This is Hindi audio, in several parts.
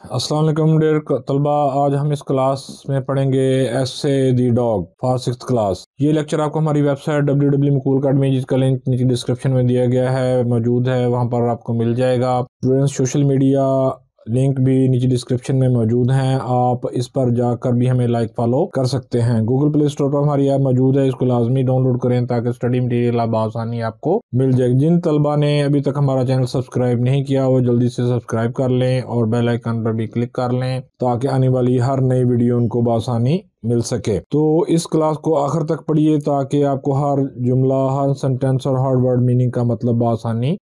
अस्सलाम वालेकुम डियर तलबा। आज हम इस क्लास में पढ़ेंगे एसे दी डॉग फॉर 6th क्लास। ये लेक्चर आपको हमारी वेबसाइट www.mcool academy जिसका लिंक नीचे डिस्क्रिप्शन में दिया गया है मौजूद है, वहां पर आपको मिल जाएगा। स्टूडेंट्स सोशल मीडिया लिंक भी नीचे डिस्क्रिप्शन में मौजूद हैं, आप इस पर जाकर भी हमें लाइक फॉलो कर सकते हैं। गूगल प्ले स्टोर पर हमारी ऐप मौजूद है, इसको लाजमी डाउनलोड करें ताकि स्टडी मटेरियल आप आसानी आपको मिल जाए। जिन तलबा ने अभी तक हमारा चैनल सब्सक्राइब नहीं किया वो जल्दी से सब्सक्राइब कर लें और बेल आइकन पर भी क्लिक कर लें ताकि आने वाली हर नई वीडियो उनको बआसानी मिल सके। तो इस क्लास को आखिर तक पढ़िए ताकि आपको हर जुमला, हर सेंटेंस और हर वर्ड मीनिंग का मतलब बआसानी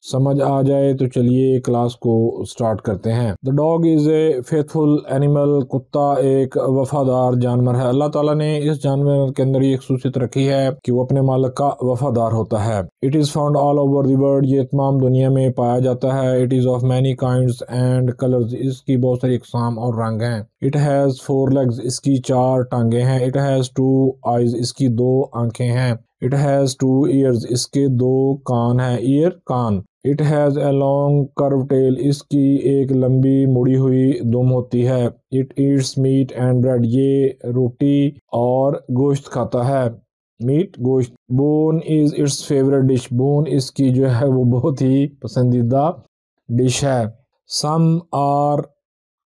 समझ आ जाए। तो चलिए क्लास को स्टार्ट करते हैं। The dog is a faithful animal. कुत्ता एक वफादार जानवर है। अल्लाह ताला ने इस जानवर के अंदर ये खसूसियत रखी है कि वो अपने मालिक का वफादार होता है। It is found all over the world. ये तमाम दुनिया में पाया जाता है। It is of many kinds and colours. इसकी बहुत सारी अक़साम और रंग हैं। It has 4 legs। इसकी 4 टांगे हैं। It has 2 eyes। इसकी 2 आंखें हैं। It has 2 ears। इसके 2 कान हैं। ईयर कान। It has a long curve tail. इसकी एक लंबी मुड़ी हुई दुम होती है। It eats meat and bread. ये रोटी और गोश्त खाता है। मीट गोश्त। Bone is its favourite dish. Bone इसकी जो है वो बहुत ही पसंदीदा डिश है। Some are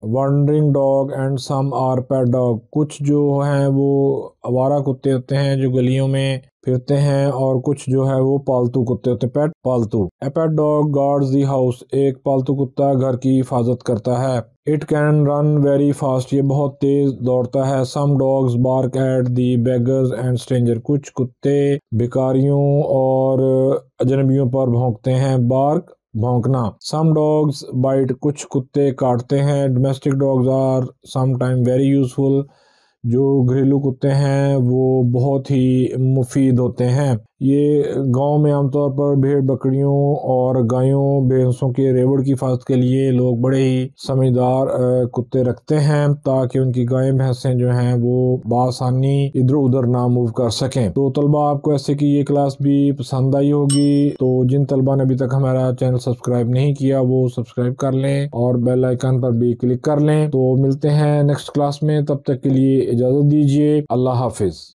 wandering dog and some are pet dog. कुछ जो हैं वो आवारा कुत्ते होते हैं जो गलियों में फिरते हैं और कुछ जो है वो पालतू कुत्ते होते हैं, पेट पालतू। A pet dog guards the house. एक पालतू कुत्ता घर की हिफाजत करता है। It can run very fast. ये बहुत तेज दौड़ता है। Some dogs bark at the beggars and stranger. कुछ कुत्ते भिखारियों और अजनबियों पर भौंकते हैं। बार्क भौंकना। Some dogs bite. कुछ कुत्ते काटते हैं। Domestic dogs are some time very useful. जो घरेलू कुत्ते हैं वो बहुत ही मुफीद होते हैं। ये गांव में आमतौर पर भेड़ बकरियों और गायों भैंसों के रेवड़ की हिफाजत के लिए लोग बड़े ही समझदार कुत्ते रखते हैं ताकि उनकी गायें भैंसें जो हैं वो बआसानी इधर उधर ना मूव कर सकें। तो तलबा आपको ऐसे की ये क्लास भी पसंद आई होगी। तो जिन तलबा ने अभी तक हमारा चैनल सब्सक्राइब नहीं किया वो सब्सक्राइब कर लें और बेल आइकन पर भी क्लिक कर लें। तो मिलते हैं नेक्स्ट क्लास में, तब तक के लिए इजाजत दीजिए। अल्लाह हाफिज।